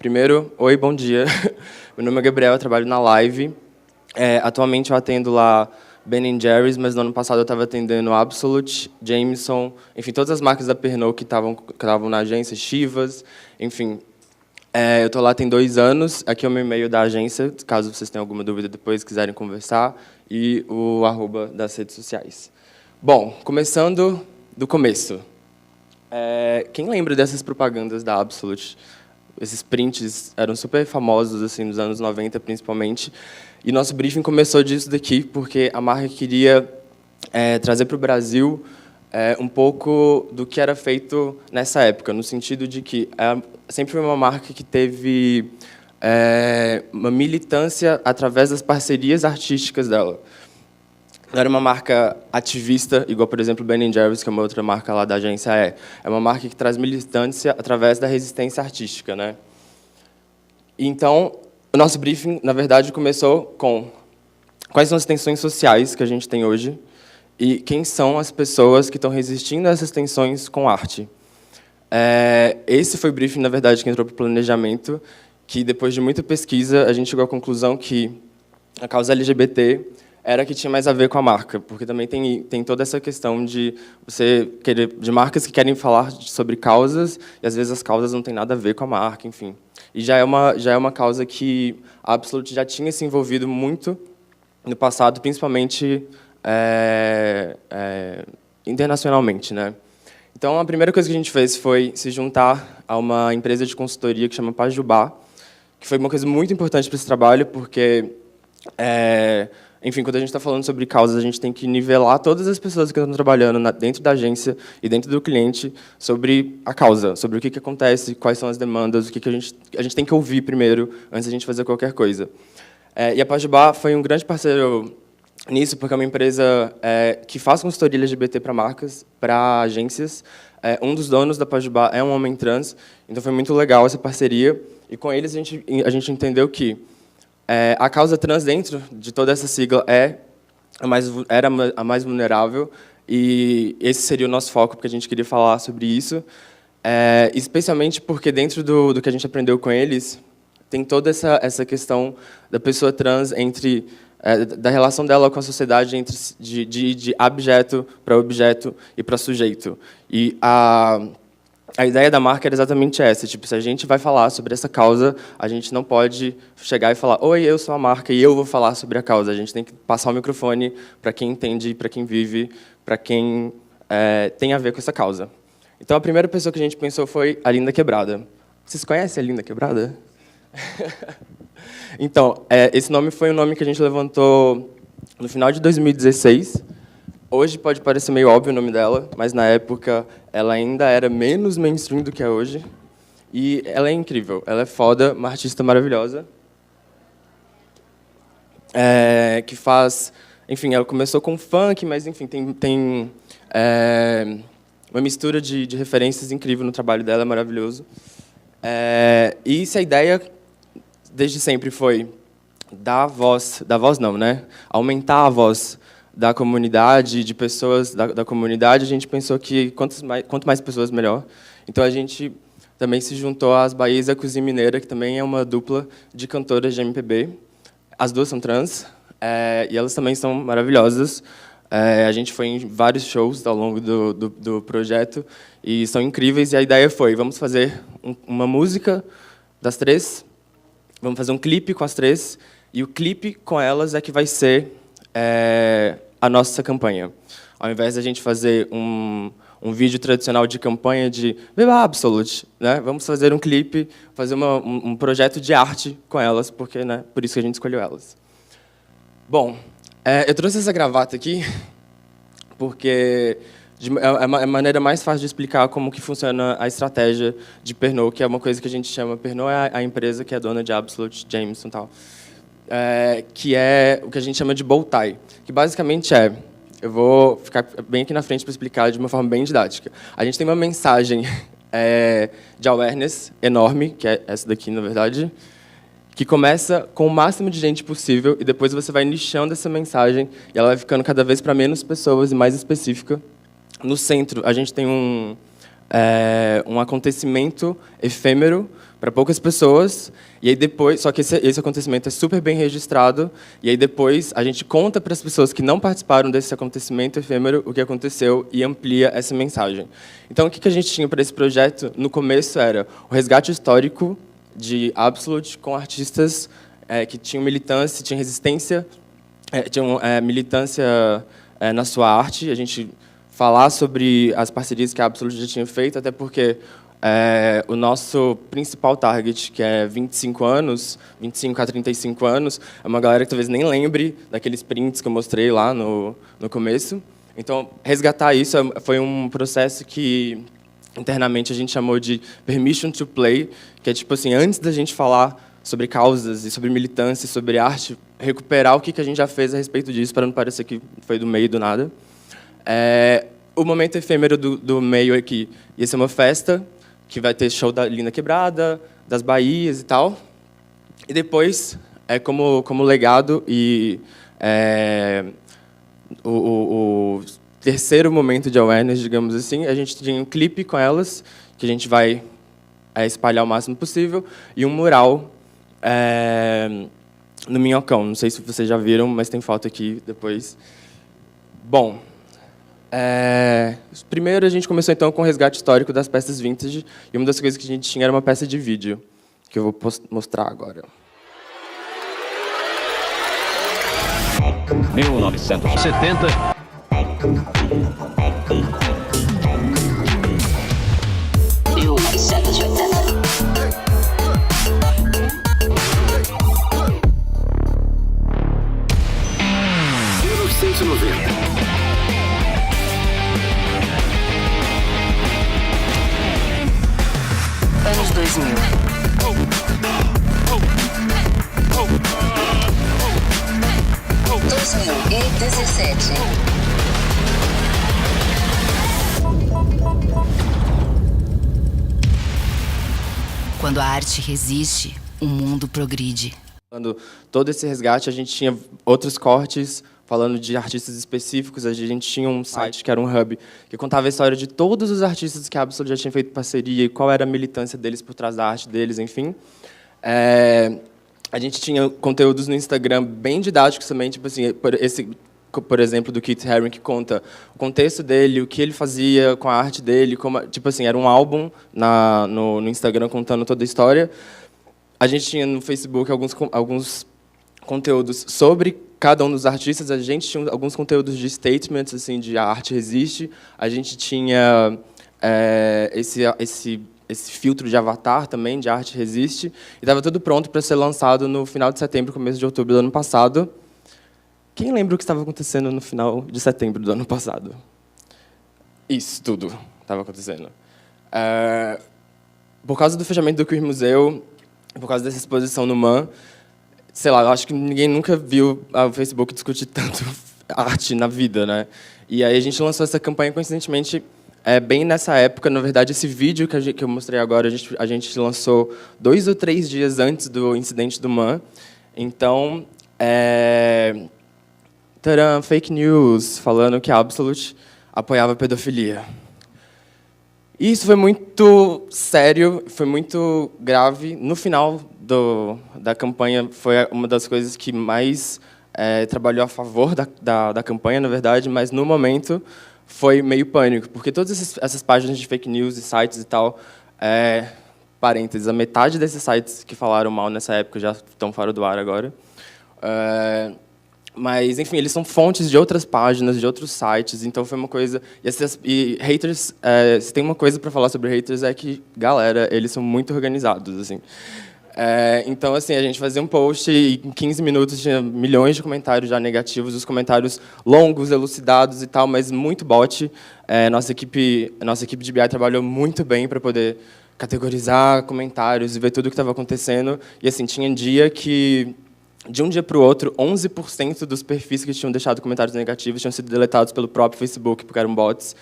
Primeiro, oi, bom dia. Meu nome é Gabriel, eu trabalho na Live. Atualmente eu atendo lá Ben Jerry's, mas no ano passado eu estava atendendo Absolut, Jameson, enfim, todas as marcas da Pernod que estavam na agência, Chivas, enfim. Eu estou lá tem 2 anos, aqui é o meu e-mail da agência, caso vocês tenham alguma dúvida depois, quiserem conversar, e o @ das redes sociais. Bom, começando do começo. Quem lembra dessas propagandas da Absolut? Esses prints eram super famosos assim nos anos 90, principalmente. E nosso briefing começou disso daqui, porque a marca queria trazer para o Brasil um pouco do que era feito nessa época, no sentido de que sempre foi uma marca que teve uma militância através das parcerias artísticas dela. Não era uma marca ativista, igual, por exemplo, Ben Jerry's, que é uma outra marca lá da agência É uma marca que traz militância através da resistência artística, né? Então, o nosso briefing, na verdade, começou com quais são as tensões sociais que a gente tem hoje e quem são as pessoas que estão resistindo a essas tensões com arte. Esse foi o briefing, na verdade, que entrou para o planejamento, que, depois de muita pesquisa, a gente chegou à conclusão que a causa LGBT era que tinha mais a ver com a marca, porque também tem toda essa questão de marcas que querem falar sobre causas e às vezes as causas não têm nada a ver com a marca, enfim. E já é uma causa que a Absolut já tinha se envolvido muito no passado, principalmente internacionalmente, né? Então a primeira coisa que a gente fez foi se juntar a uma empresa de consultoria que chama Pajubá, que foi uma coisa muito importante para esse trabalho, porque enfim, quando a gente está falando sobre causas, a gente tem que nivelar todas as pessoas que estão trabalhando dentro da agência e dentro do cliente sobre a causa, sobre o que acontece, quais são as demandas, o que a gente tem que ouvir primeiro, antes da gente fazer qualquer coisa. E a Pajubá foi um grande parceiro nisso, porque é uma empresa que faz consultoria LGBT para marcas, para agências. Um dos donos da Pajubá é um homem trans, então foi muito legal essa parceria. E com eles a gente entendeu que a causa trans dentro de toda essa sigla era a mais vulnerável, e esse seria o nosso foco, porque a gente queria falar sobre isso, especialmente porque dentro do que a gente aprendeu com eles, tem toda essa questão da pessoa trans, da relação dela com a sociedade, de objeto para objeto e para sujeito. E a ideia da marca era exatamente essa, tipo, se a gente vai falar sobre essa causa, a gente não pode chegar e falar, oi, eu sou a marca e eu vou falar sobre a causa. A gente tem que passar o microfone para quem entende, para quem vive, para quem tem a ver com essa causa. Então, a primeira pessoa que a gente pensou foi a Linda Quebrada. Vocês conhecem a Linda Quebrada? Então, esse nome foi um nome que a gente levantou no final de 2016. Hoje pode parecer meio óbvio o nome dela, mas na época ela ainda era menos mainstream do que é hoje. E ela é incrível, ela é foda, uma artista maravilhosa. Que faz... Enfim, ela começou com funk, mas enfim, tem uma mistura de referências incrível no trabalho dela, é maravilhoso. E se a ideia, desde sempre, foi dar voz não, né? Aumentar a voz da comunidade, de pessoas da comunidade, a gente pensou que quanto mais pessoas, melhor. Então, a gente também se juntou às Baías e à Cozinha Mineira, que também é uma dupla de cantoras de MPB. As duas são trans, e elas também são maravilhosas. A gente foi em vários shows ao longo do projeto, e são incríveis. E a ideia foi, vamos fazer uma música das três, vamos fazer um clipe com as três, e o clipe com elas é que vai ser a nossa campanha. Ao invés de a gente fazer um vídeo tradicional de campanha de Beba Absolut, né? Vamos fazer um clipe, fazer um projeto de arte com elas, porque, né, por isso que a gente escolheu elas. Bom, eu trouxe essa gravata aqui porque é a maneira mais fácil de explicar como que funciona a estratégia de Pernod, que é uma coisa que a gente chama... Pernod é a empresa que é dona de Absolut, Jameson e tal. Que é o que a gente chama de bow tie, que basicamente eu vou ficar bem aqui na frente para explicar de uma forma bem didática. A gente tem uma mensagem de awareness enorme, que é essa daqui, na verdade, que começa com o máximo de gente possível, e depois você vai nichando essa mensagem, e ela vai ficando cada vez para menos pessoas e mais específica. No centro, a gente tem um acontecimento efêmero, para poucas pessoas, e aí depois, só que esse acontecimento é super bem registrado, e aí depois a gente conta para as pessoas que não participaram desse acontecimento efêmero o que aconteceu e amplia essa mensagem. Então, o que a gente tinha para esse projeto? No começo era o resgate histórico de Absolute com artistas que tinham militância, tinham resistência, tinham militância na sua arte, a gente falar sobre as parcerias que a Absolute já tinha feito, até porque o nosso principal target, que é 25 anos, 25 a 35 anos, é uma galera que talvez nem lembre daqueles prints que eu mostrei lá no começo. Então, resgatar isso foi um processo que, internamente, a gente chamou de permission to play, que é tipo assim, antes da gente falar sobre causas e sobre militância, sobre arte, recuperar o que a gente já fez a respeito disso, para não parecer que foi do meio do nada. O momento efêmero do meio aqui ia ser uma festa, que vai ter show da Linda Quebrada, das Bahias e tal. E depois, como legado e o terceiro momento de awareness, digamos assim, a gente tinha um clipe com elas, que a gente vai espalhar o máximo possível, e um mural no Minhocão. Não sei se vocês já viram, mas tem foto aqui depois. Bom, primeiro a gente começou então com o resgate histórico das peças vintage, e uma das coisas que a gente tinha era uma peça de vídeo, que eu vou mostrar agora. 1970. Anos 2000. 2017. Quando a arte resiste, o mundo progride. Todo esse resgate, a gente tinha outros cortes falando de artistas específicos. A gente tinha um site que era um hub que contava a história de todos os artistas que a Absolute já tinha feito parceria e qual era a militância deles por trás da arte deles, enfim. A gente tinha conteúdos no Instagram bem didáticos também, tipo assim, por exemplo, do Keith Haring, que conta o contexto dele, o que ele fazia com a arte dele, tipo assim, era um álbum no Instagram contando toda a história. A gente tinha no Facebook alguns conteúdos sobre cada um dos artistas. A gente tinha alguns conteúdos de statements, assim, de a arte resiste. A gente tinha esse filtro de avatar também, de arte resiste. E estava tudo pronto para ser lançado no final de setembro, começo de outubro do ano passado. Quem lembra o que estava acontecendo no final de setembro do ano passado? Isso tudo estava acontecendo. Por causa do fechamento do Queer Museu, por causa dessa exposição no MAN, sei lá, eu acho que ninguém nunca viu o Facebook discutir tanto arte na vida, né? E aí a gente lançou essa campanha, coincidentemente, bem nessa época. Na verdade, esse vídeo que eu mostrei agora, a gente lançou 2 ou 3 dias antes do incidente do MAN. Então, tcharam, fake news, falando que a Absolute apoiava a pedofilia. E isso foi muito sério, foi muito grave. No final da campanha, foi uma das coisas que mais trabalhou a favor da campanha, na verdade, mas no momento foi meio pânico, porque todas essas páginas de fake news e sites e tal, parênteses, a metade desses sites que falaram mal nessa época já estão fora do ar agora. Mas, enfim, eles são fontes de outras páginas, de outros sites, então foi uma coisa... E haters, se tem uma coisa para falar sobre haters, é que, galera, eles são muito organizados, assim. Então, assim, a gente fazia um post e em 15 minutos tinha milhões de comentários já negativos, os comentários longos, elucidados e tal, mas muito bot. Nossa equipe de BI trabalhou muito bem para poder categorizar comentários e ver tudo o que estava acontecendo. E, assim, tinha dia que... De um dia para o outro, 11% dos perfis que tinham deixado comentários negativos tinham sido deletados pelo próprio Facebook, porque eram bots.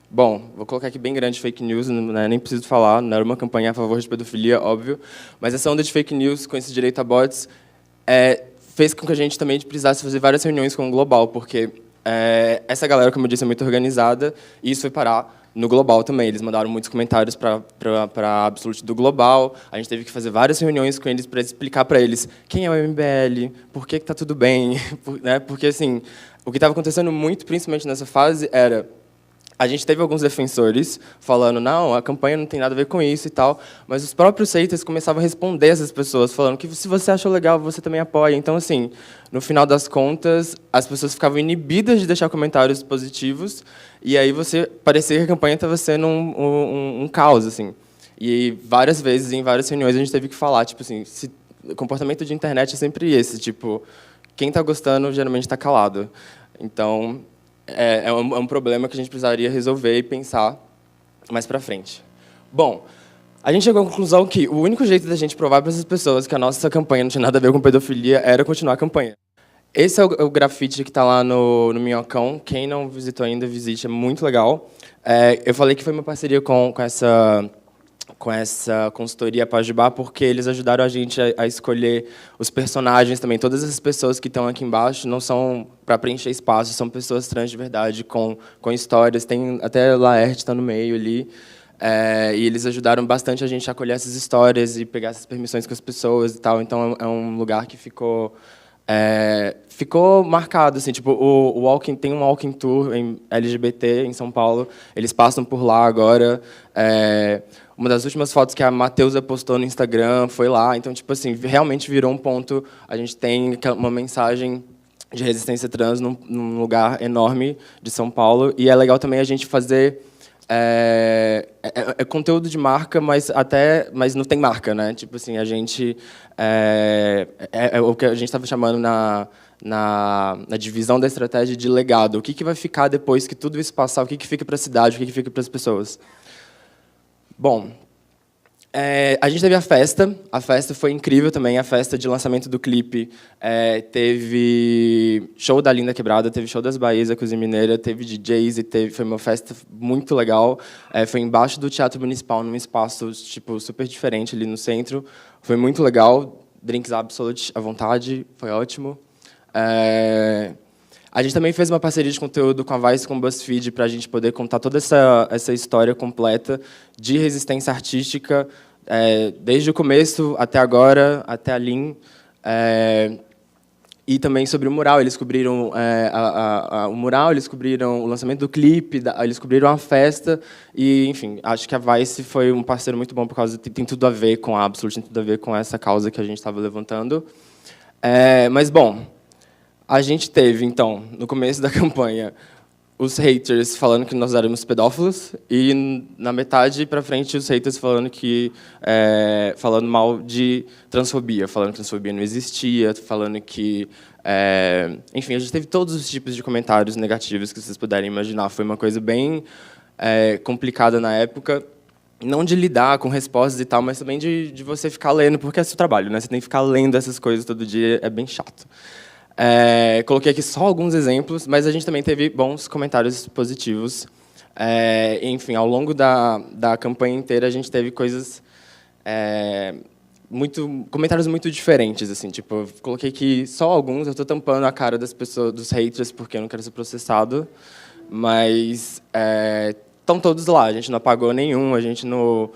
Bom, vou colocar aqui bem grande fake news, né, nem preciso falar, não era uma campanha a favor de pedofilia, óbvio, mas essa onda de fake news com esse direito a bots fez com que a gente também precisasse fazer várias reuniões com o Global, porque essa galera, como eu disse, é muito organizada, e isso foi parar no Global também. Eles mandaram muitos comentários para a Absolute do Global. A gente teve que fazer várias reuniões com eles para explicar para eles quem é o MBL, por que está tudo bem. Né? Porque, assim, o que estava acontecendo muito, principalmente nessa fase, era... A gente teve alguns defensores falando, não, a campanha não tem nada a ver com isso e tal, mas os próprios haters começavam a responder essas pessoas, falando que se você achou legal, você também apoia. Então, assim, no final das contas, as pessoas ficavam inibidas de deixar comentários positivos, e aí parecia que a campanha estava sendo um caos, assim. E várias vezes, em várias reuniões, a gente teve que falar, tipo assim, o comportamento de internet é sempre esse, tipo, quem está gostando geralmente está calado. Então... É um problema que a gente precisaria resolver e pensar mais para frente. Bom, a gente chegou à conclusão que o único jeito da gente provar para essas pessoas que a nossa campanha não tinha nada a ver com pedofilia era continuar a campanha. Esse é o grafite que está lá no Minhocão. Quem não visitou ainda, visite, é muito legal. Eu falei que foi uma parceria com essa consultoria Pajubá, porque eles ajudaram a gente a escolher os personagens também. Todas essas pessoas que estão aqui embaixo não são para preencher espaço, são pessoas trans de verdade, com histórias. Tem até Laerte está no meio ali. E eles ajudaram bastante a gente a acolher essas histórias e pegar essas permissões com as pessoas e tal. Então, é um lugar que ficou marcado, assim, tipo, tem um walking tour em LGBT em São Paulo, eles passam por lá agora. Uma das últimas fotos que a Mateusa postou no Instagram foi lá, então, tipo assim, realmente virou um ponto. A gente tem uma mensagem de resistência trans num lugar enorme de São Paulo, e é legal também a gente fazer conteúdo de marca, mas não tem marca, né? Tipo assim, a gente é o que a gente estava chamando na divisão da estratégia de legado. O que vai ficar depois que tudo isso passar? O que fica para a cidade? O que fica para as pessoas? Bom, a gente teve a festa foi incrível também, a festa de lançamento do clipe. Teve show da Linda Quebrada, teve show das Bahias, a Cozinha Mineira, teve DJs, foi uma festa muito legal. Foi embaixo do Teatro Municipal, num espaço tipo, super diferente ali no centro. Foi muito legal, drinks Absolute à vontade, foi ótimo. A gente também fez uma parceria de conteúdo com a Vice e com o BuzzFeed para a gente poder contar toda essa história completa de resistência artística, desde o começo até agora, até a Lin. E também sobre o mural. Eles cobriram o mural, eles cobriram o lançamento do clipe, eles cobriram a festa. E, enfim, acho que a Vice foi um parceiro muito bom, por causa que tem tudo a ver com a Absolute, tem tudo a ver com essa causa que a gente estava levantando. Mas, bom... A gente teve, então, no começo da campanha, os haters falando que nós éramos pedófilos e, na metade para frente, os haters falando mal de transfobia, falando que transfobia não existia, falando que... enfim, a gente teve todos os tipos de comentários negativos que vocês puderem imaginar. Foi uma coisa bem complicada na época, não de lidar com respostas e tal, mas também de você ficar lendo, porque é seu trabalho, né? Você tem que ficar lendo essas coisas todo dia, é bem chato. Coloquei aqui só alguns exemplos, mas a gente também teve bons comentários positivos. Enfim, ao longo da campanha inteira, a gente teve coisas... comentários muito diferentes, assim, tipo, eu coloquei aqui só alguns, eu estou tampando a cara das pessoas, dos haters, porque eu não quero ser processado, mas estão todos lá, a gente não apagou nenhum, a gente não...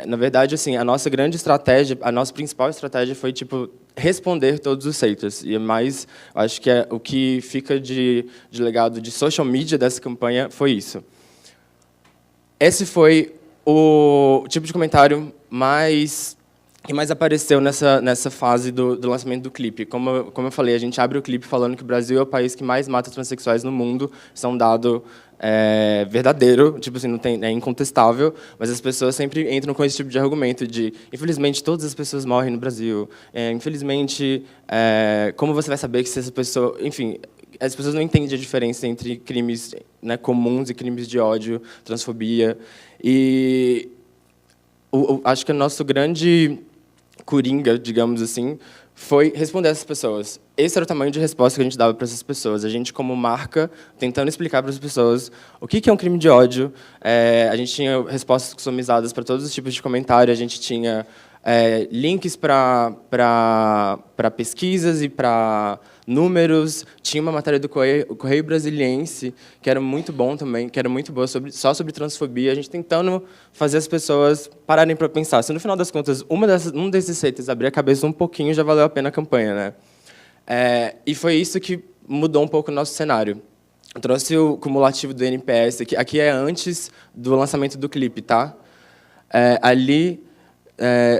na verdade, assim, a nossa grande estratégia, a nossa principal estratégia foi, tipo, responder todos os haters. E mais, acho que o que fica de legado de social media dessa campanha foi isso. Esse foi o tipo de comentário que mais apareceu nessa fase do lançamento do clipe. Como eu falei, a gente abre o clipe falando que o Brasil é o país que mais mata transexuais no mundo. Isso é um dado verdadeiro, tipo assim, não tem, é incontestável, mas as pessoas sempre entram com esse tipo de argumento de, infelizmente, todas as pessoas morrem no Brasil. Infelizmente, como você vai saber que se essa pessoa... Enfim, as pessoas não entendem a diferença entre crimes, né, comuns e crimes de ódio, transfobia. E acho que o nosso grande coringa, digamos assim, foi responder essas pessoas. Esse era o tamanho de resposta que a gente dava para essas pessoas. A gente, como marca, tentando explicar para as pessoas o que é um crime de ódio. A gente tinha respostas customizadas para todos os tipos de comentário. A gente tinha links para pesquisas e para números. Tinha uma matéria do Correio Brasiliense, que era muito bom também, que era muito boa, só sobre transfobia, a gente tentando fazer as pessoas pararem para pensar. Se, no final das contas, um desses haters abrir a cabeça um pouquinho, já valeu a pena a campanha, né? E foi isso que mudou um pouco o nosso cenário. Eu trouxe o cumulativo do NPS, aqui é antes do lançamento do clipe, tá? Ali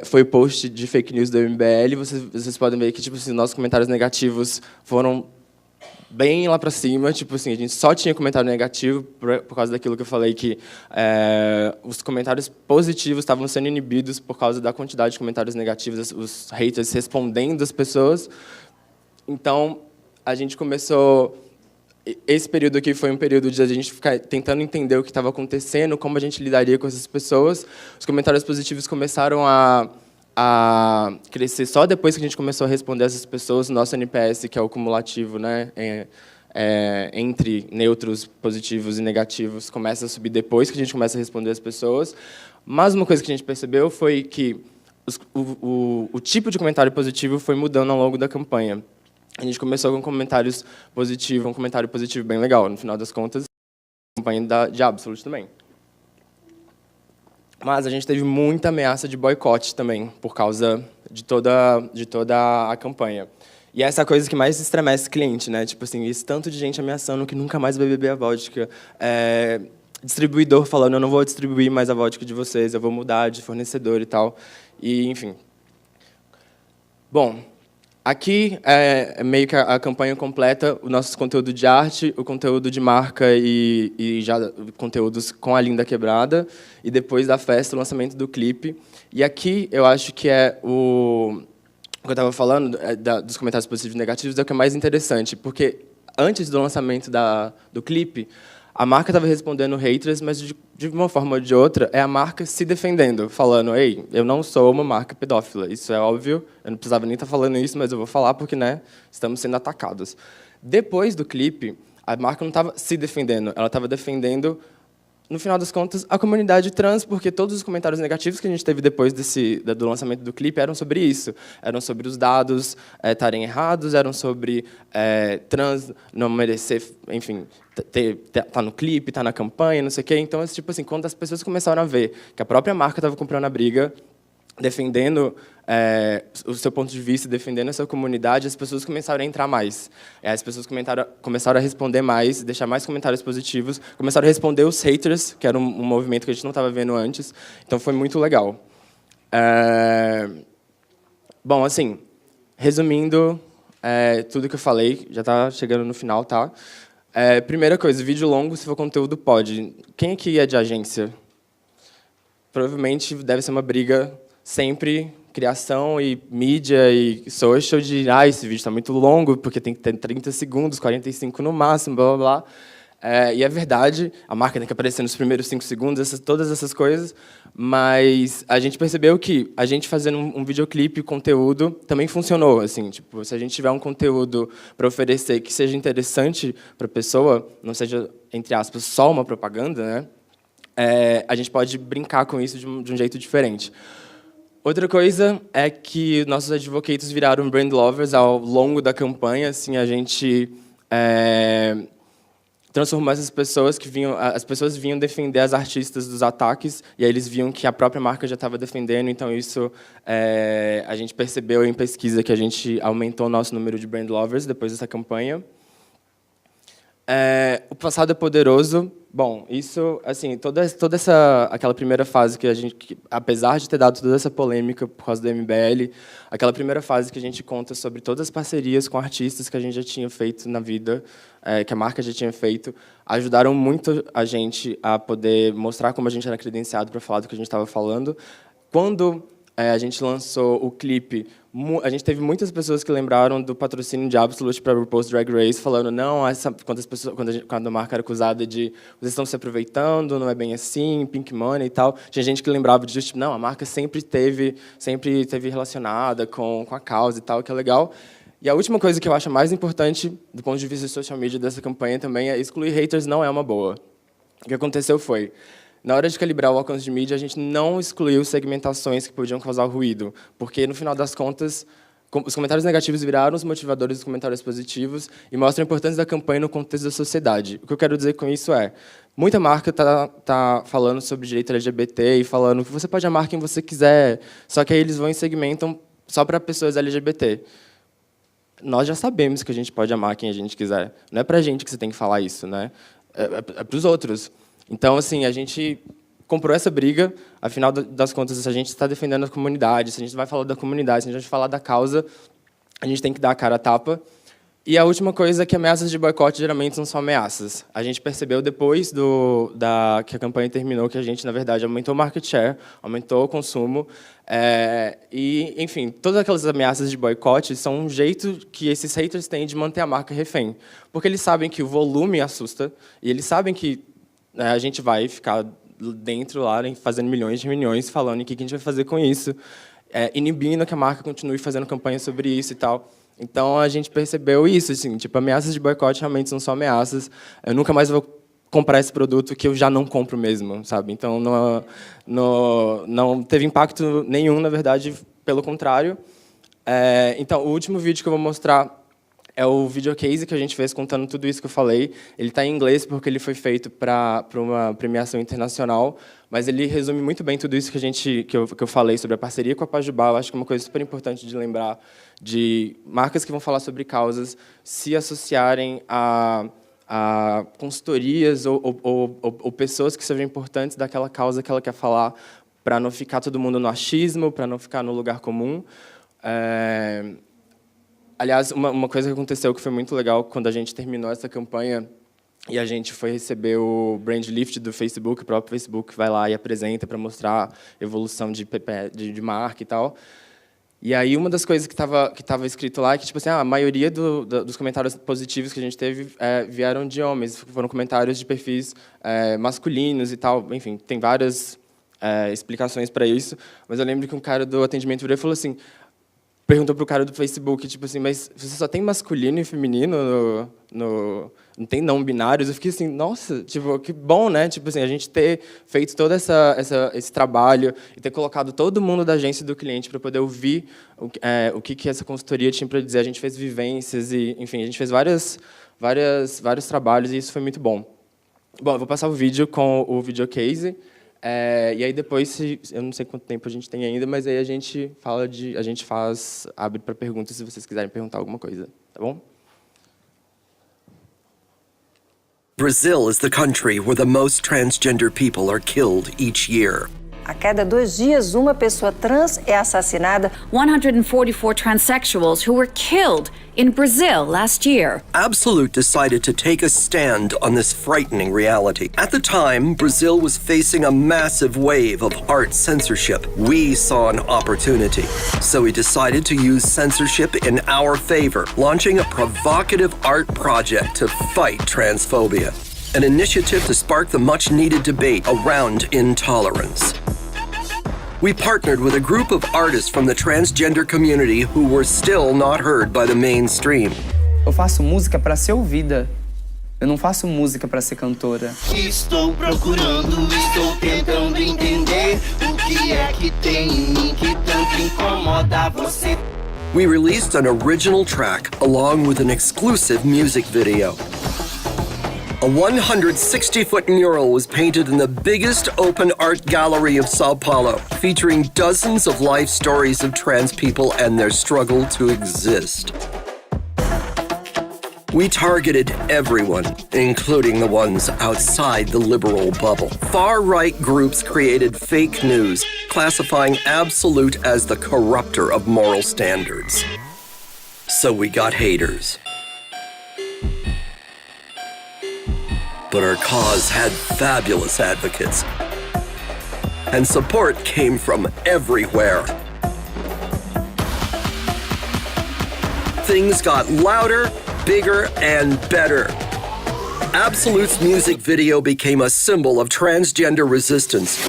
foi o post de fake news do MBL, vocês podem ver que tipo assim, nossos comentários negativos foram bem lá para cima, tipo assim, a gente só tinha comentário negativo por causa daquilo que eu falei, que os comentários positivos estavam sendo inibidos por causa da quantidade de comentários negativos, os haters respondendo as pessoas. Então, a gente começou... Esse período aqui foi um período de a gente ficar tentando entender o que estava acontecendo, como a gente lidaria com essas pessoas. Os comentários positivos começaram a crescer só depois que a gente começou a responder essas pessoas. O nosso NPS, que é o cumulativo, né, entre neutros, positivos e negativos, começa a subir depois que a gente começa a responder as pessoas. Mas uma coisa que a gente percebeu foi que o tipo de comentário positivo foi mudando ao longo da campanha. A gente começou com comentários positivos, um comentário positivo bem legal. No final das contas, a campanha de Absolute também. Mas a gente teve muita ameaça de boicote também, por causa de toda a campanha. E essa é a coisa que mais estremece o cliente, né? Tipo assim, esse tanto de gente ameaçando que nunca mais vai beber a vodka. Distribuidor falando, eu não vou distribuir mais a vodka de vocês, eu vou mudar de fornecedor e tal. E, enfim. Bom... Aqui é meio que a campanha completa, o nosso conteúdo de arte, o conteúdo de marca e já conteúdos com a Linda Quebrada, e depois da festa, o lançamento do clipe. E aqui eu acho que o que eu estava falando, dos comentários positivos e negativos, é o que é mais interessante, porque antes do lançamento do clipe, a marca estava respondendo haters, mas de uma forma ou de outra, é a marca se defendendo, falando, ei, eu não sou uma marca pedófila, isso é óbvio, eu não precisava nem estar falando isso, mas eu vou falar porque, né, estamos sendo atacados. Depois do clipe, a marca não estava se defendendo, ela estava defendendo, no final das contas, a comunidade trans, porque todos os comentários negativos que a gente teve depois do lançamento do clipe eram sobre isso, eram sobre os dados estarem errados, eram sobre trans não merecer, enfim, tá no clipe, tá na campanha, não sei o quê. Então, tipo assim, quando as pessoas começaram a ver que a própria marca estava comprando a briga, defendendo o seu ponto de vista, defendendo a sua comunidade, as pessoas começaram a entrar mais. As pessoas começaram a responder mais, deixar mais comentários positivos, começaram a responder os haters, que era um movimento que a gente não estava vendo antes. Então, foi muito legal. Bom, assim, resumindo tudo que eu falei, já está chegando no final, tá? Primeira coisa, vídeo longo, se for conteúdo, pode. Quem aqui é de agência? Provavelmente deve ser uma briga sempre, criação e mídia e social, de esse vídeo está muito longo, porque tem que ter 30 segundos, 45 no máximo, blá, blá, blá. E é verdade, a marca tem que aparecer nos primeiros 5 segundos, todas essas coisas, mas a gente percebeu que a gente fazendo um videoclipe, conteúdo, também funcionou. Assim, tipo, se a gente tiver um conteúdo para oferecer que seja interessante para a pessoa, não seja, entre aspas, só uma propaganda, né? A gente pode brincar com isso de um jeito diferente. Outra coisa é que nossos advocates viraram brand lovers ao longo da campanha. Assim, a gente transformou essas pessoas as pessoas vinham defender as artistas dos ataques, e aí eles viam que a própria marca já estava defendendo. Então isso a gente percebeu em pesquisa que a gente aumentou o nosso número de brand lovers depois dessa campanha. O passado é poderoso. Bom, isso, assim, toda aquela primeira fase apesar de ter dado toda essa polêmica por causa do MBL, aquela primeira fase que a gente conta sobre todas as parcerias com artistas que a gente já tinha feito na vida, que a marca já tinha feito, ajudaram muito a gente a poder mostrar como a gente era credenciado para falar do que a gente estava falando. Quando a gente lançou o clipe, a gente teve muitas pessoas que lembraram do patrocínio de Absolute para o RuPaul's Drag Race, falando, não, quando a marca era acusada de vocês estão se aproveitando, não é bem assim, pink money e tal, tinha gente que lembrava de, tipo, não, a marca sempre teve relacionada com a causa e tal, que é legal. E a última coisa que eu acho mais importante, do ponto de vista de social media dessa campanha também, é excluir haters não é uma boa. O que aconteceu foi, na hora de calibrar o alcance de mídia, a gente não excluiu segmentações que podiam causar ruído, porque, no final das contas, os comentários negativos viraram os motivadores dos comentários positivos e mostram a importância da campanha no contexto da sociedade. O que eu quero dizer com isso é, muita marca tá falando sobre direito LGBT e falando que você pode amar quem você quiser, só que aí eles vão e segmentam só para pessoas LGBT. Nós já sabemos que a gente pode amar quem a gente quiser. Não é para a gente que você tem que falar isso, né? É para os outros. Então, assim, a gente comprou essa briga, afinal das contas, se a gente está defendendo a comunidade, se a gente vai falar da comunidade, se a gente vai falar da causa, a gente tem que dar a cara a tapa. E a última coisa é que ameaças de boicote geralmente não são ameaças. A gente percebeu depois que a campanha terminou que a gente, na verdade, aumentou o market share, aumentou o consumo. E, enfim, todas aquelas ameaças de boicote são um jeito que esses haters têm de manter a marca refém. Porque eles sabem que o volume assusta e eles sabem que a gente vai ficar dentro lá, fazendo milhões de reuniões, falando o que a gente vai fazer com isso, inibindo que a marca continue fazendo campanha sobre isso e tal. Então, a gente percebeu isso, assim, tipo, ameaças de boicote realmente não são ameaças. Eu nunca mais vou comprar esse produto que eu já não compro mesmo, sabe? Então, não teve impacto nenhum, na verdade, pelo contrário. Então, o último vídeo que eu vou mostrar é o videocase que a gente fez contando tudo isso que eu falei. Ele está em inglês porque ele foi feito para uma premiação internacional, mas ele resume muito bem tudo isso que eu falei sobre a parceria com a Pajubá. Eu acho que é uma coisa super importante de lembrar de marcas que vão falar sobre causas se associarem a consultorias ou pessoas que sejam importantes daquela causa que ela quer falar, para não ficar todo mundo no achismo, para não ficar no lugar comum. Aliás, uma coisa que aconteceu que foi muito legal quando a gente terminou essa campanha e a gente foi receber o Brand Lift do Facebook, o próprio Facebook vai lá e apresenta para mostrar a evolução de marca e tal. E aí uma das coisas que estava escrito lá é que tipo assim, a maioria dos comentários positivos que a gente teve vieram de homens, foram comentários de perfis masculinos e tal. Enfim, tem várias explicações para isso, mas eu lembro que um cara do atendimento virou e falou assim, perguntou pro cara do Facebook, tipo assim, mas você só tem masculino e feminino não tem não binários? Eu fiquei assim, nossa, tipo, que bom, né? Tipo assim, a gente ter feito todo esse trabalho e ter colocado todo mundo da agência e do cliente para poder ouvir o que essa consultoria tinha para dizer. A gente fez vivências e, enfim, a gente fez vários trabalhos e isso foi muito bom. Bom, eu vou passar o vídeo com o videocase. E aí depois, eu não sei quanto tempo a gente tem ainda, mas aí a gente abre para perguntas se vocês quiserem perguntar alguma coisa, tá bom? Brazil is the country where the most transgender people are killed each year. A cada 2 dias, uma pessoa trans é assassinada. 144 transsexuals who were killed in Brazil last year. Absolute decided to take a stand on this frightening reality. At the time, Brazil was facing a massive wave of art censorship. We saw an opportunity. So we decided to use censorship in our favor, launching a provocative art project to fight transphobia. An initiative to spark the much-needed debate around intolerance. We partnered with a group of artists from the transgender community who were still not heard by the mainstream. Eu faço música para ser ouvida. Eu não faço música para ser cantora. Estou procurando, estou tentando entender o que é que tem em mim que tanto incomoda você. We released an original track along with an exclusive music video. A 160-foot mural was painted in the biggest open art gallery of Sao Paulo, featuring dozens of life stories of trans people and their struggle to exist. We targeted everyone, including the ones outside the liberal bubble. Far-right groups created fake news, classifying Absolute as the corrupter of moral standards. So we got haters. But our cause had fabulous advocates. And support came from everywhere. Things got louder, bigger, and better. Absolute's music video became a symbol of transgender resistance.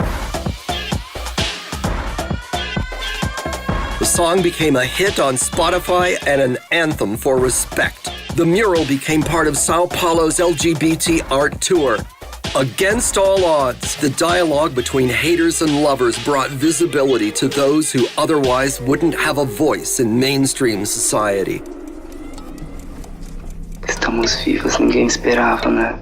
The song became a hit on Spotify and an anthem for respect. The mural became part of Sao Paulo's LGBT art tour, Against all odds, the dialogue between haters and lovers brought visibility to those who otherwise wouldn't have a voice in mainstream society. Estamos vivos, ninguém esperava, né?